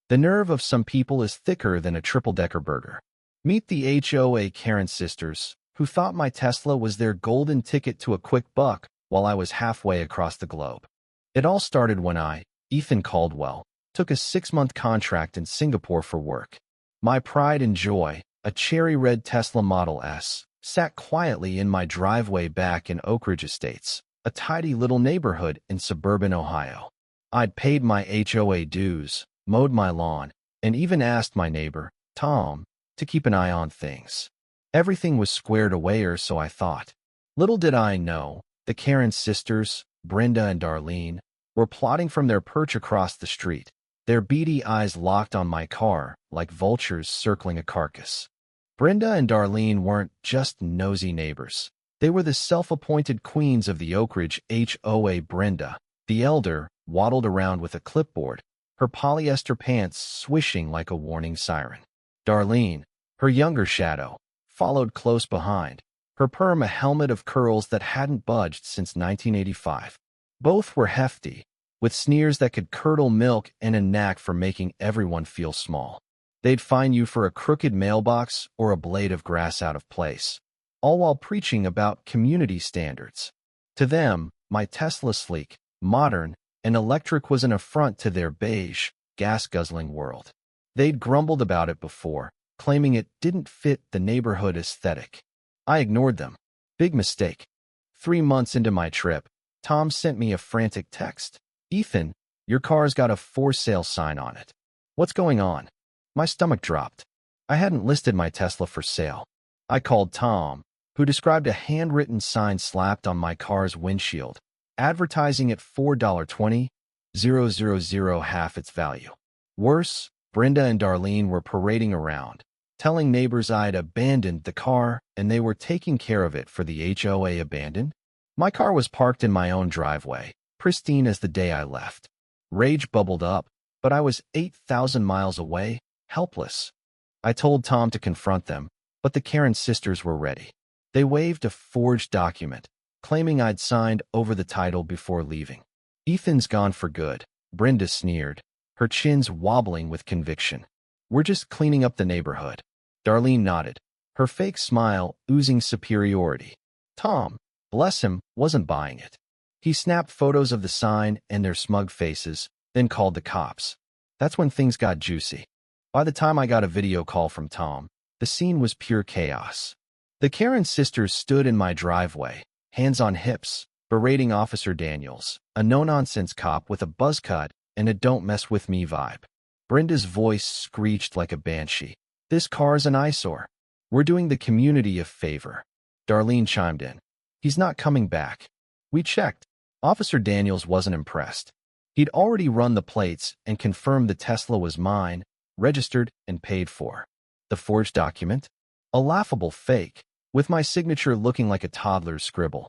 The nerve of some people is thicker than a triple-decker burger. Meet the HOA Karen sisters, who thought my Tesla was their golden ticket to a quick buck while I was halfway across the globe. It all started when I, Ethan Caldwell, took a 6-month contract in Singapore for work. My pride and joy, a cherry-red Tesla Model S, sat quietly in my driveway back in Oak Ridge Estates, a tidy little neighborhood in suburban Ohio. I'd paid my HOA dues, mowed my lawn, and even asked my neighbor, Tom, to keep an eye on things. Everything was squared away, or so I thought. Little did I know, the Karen sisters, Brenda and Darlene, were plotting from their perch across the street, their beady eyes locked on my car like vultures circling a carcass. Brenda and Darlene weren't just nosy neighbors. They were the self-appointed queens of the Oak Ridge HOA. Brenda, the elder, waddled around with a clipboard, her polyester pants swishing like a warning siren. Darlene, her younger shadow, followed close behind, her perm a helmet of curls that hadn't budged since 1985. Both were hefty, with sneers that could curdle milk and a knack for making everyone feel small. They'd fine you for a crooked mailbox or a blade of grass out of place, all while preaching about community standards. To them, my Tesla, sleek, modern, and electric, was an affront to their beige, gas-guzzling world. They'd grumbled about it before, claiming it didn't fit the neighborhood aesthetic. I ignored them. Big mistake. 3 months into my trip, Tom sent me a frantic text. Ethan, your car's got a for sale sign on it. What's going on? My stomach dropped. I hadn't listed my Tesla for sale. I called Tom, who described a handwritten sign slapped on my car's windshield, advertising at $4.20, half its value. Worse, Brenda and Darlene were parading around, telling neighbors I'd abandoned the car and they were taking care of it for the HOA abandoned. My car was parked in my own driveway, pristine as the day I left. Rage bubbled up, but I was 8,000 miles away, helpless. I told Tom to confront them, but the Karen sisters were ready. They waved a forged document, claiming I'd signed over the title before leaving. Ethan's gone for good, Brenda sneered, her chins wobbling with conviction. We're just cleaning up the neighborhood. Darlene nodded, her fake smile oozing superiority. Tom, bless him, wasn't buying it. He snapped photos of the sign and their smug faces, then called the cops. That's when things got juicy. By the time I got a video call from Tom, the scene was pure chaos. The Karen sisters stood in my driveway, hands on hips, berating Officer Daniels, a no-nonsense cop with a buzz cut and a don't-mess-with-me vibe. Brenda's voice screeched like a banshee. This car's an eyesore. We're doing the community a favor. Darlene chimed in. He's not coming back. We checked. Officer Daniels wasn't impressed. He'd already run the plates and confirmed the Tesla was mine, registered and paid for. The forged document? A laughable fake, with my signature looking like a toddler's scribble.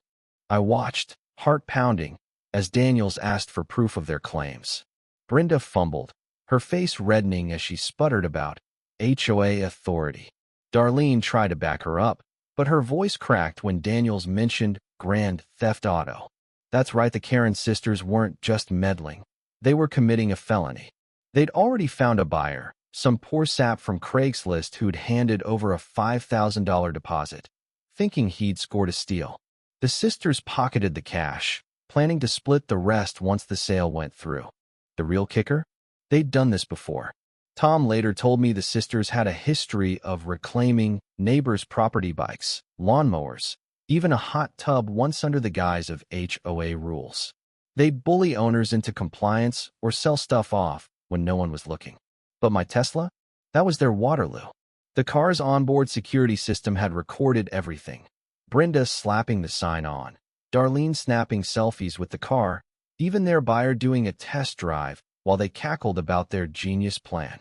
I watched, heart pounding, as Daniels asked for proof of their claims. Brenda fumbled, her face reddening as she sputtered about HOA authority. Darlene tried to back her up, but her voice cracked when Daniels mentioned grand theft auto. That's right, the Karen sisters weren't just meddling. They were committing a felony. They'd already found a buyer, some poor sap from Craigslist who'd handed over a $5,000 deposit, thinking he'd scored a steal. The sisters pocketed the cash, planning to split the rest once the sale went through. The real kicker? They'd done this before. Tom later told me the sisters had a history of reclaiming neighbors' property, bikes, lawnmowers, even a hot tub, once under the guise of HOA rules. They'd bully owners into compliance or sell stuff off when no one was looking. But my Tesla? That was their Waterloo. The car's onboard security system had recorded everything. Brenda slapping the sign on, Darlene snapping selfies with the car, even their buyer doing a test drive while they cackled about their genius plan.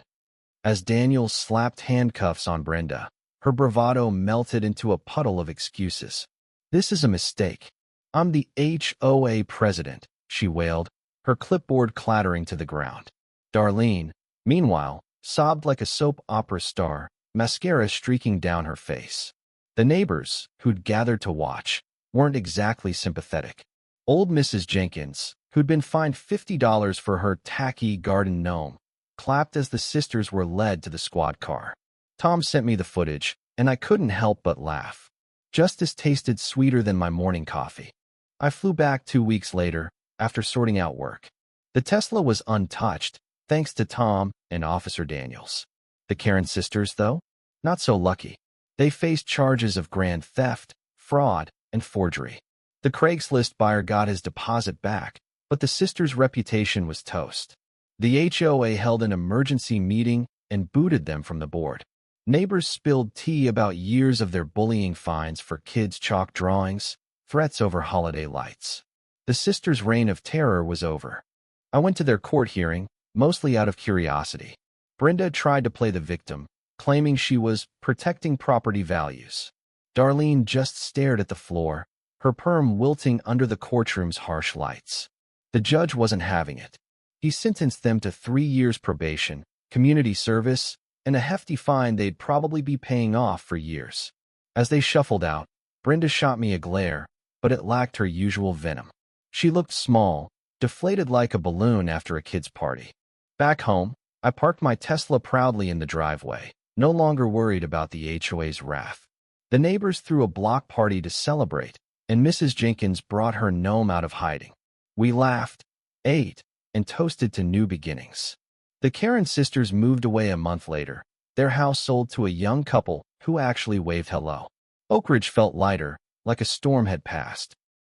As Daniel slapped handcuffs on Brenda, her bravado melted into a puddle of excuses. This is a mistake. I'm the HOA president, she wailed, her clipboard clattering to the ground. Darlene, meanwhile, sobbed like a soap opera star, mascara streaking down her face. The neighbors, who'd gathered to watch, weren't exactly sympathetic. Old Mrs. Jenkins, who'd been fined $50 for her tacky garden gnome, clapped as the sisters were led to the squad car. Tom sent me the footage, and I couldn't help but laugh. Justice tasted sweeter than my morning coffee. I flew back 2 weeks later, after sorting out work. The Tesla was untouched, thanks to Tom and Officer Daniels. The Karen sisters, though, not so lucky. They faced charges of grand theft, fraud, and forgery. The Craigslist buyer got his deposit back, but the sisters' reputation was toast. The HOA held an emergency meeting and booted them from the board. Neighbors spilled tea about years of their bullying fines for kids' chalk drawings, threats over holiday lights. The sisters' reign of terror was over. I went to their court hearing, mostly out of curiosity. Brenda tried to play the victim, claiming she was protecting property values. Darlene just stared at the floor, her perm wilting under the courtroom's harsh lights. The judge wasn't having it. He sentenced them to 3 years probation, community service, and a hefty fine they'd probably be paying off for years. As they shuffled out, Brenda shot me a glare, but it lacked her usual venom. She looked small, deflated like a balloon after a kid's party. Back home, I parked my Tesla proudly in the driveway, no longer worried about the HOA's wrath. The neighbors threw a block party to celebrate, and Mrs. Jenkins brought her gnome out of hiding. We laughed, ate, and toasted to new beginnings. The Karen sisters moved away a month later, their house sold to a young couple who actually waved hello. Oak Ridge felt lighter, like a storm had passed.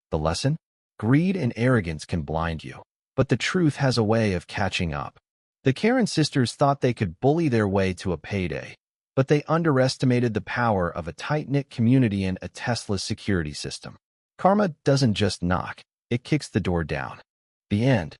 The lesson? Greed and arrogance can blind you, but the truth has a way of catching up. The Karen sisters thought they could bully their way to a payday, but they underestimated the power of a tight-knit community and a Tesla security system. Karma doesn't just knock, it kicks the door down. The end.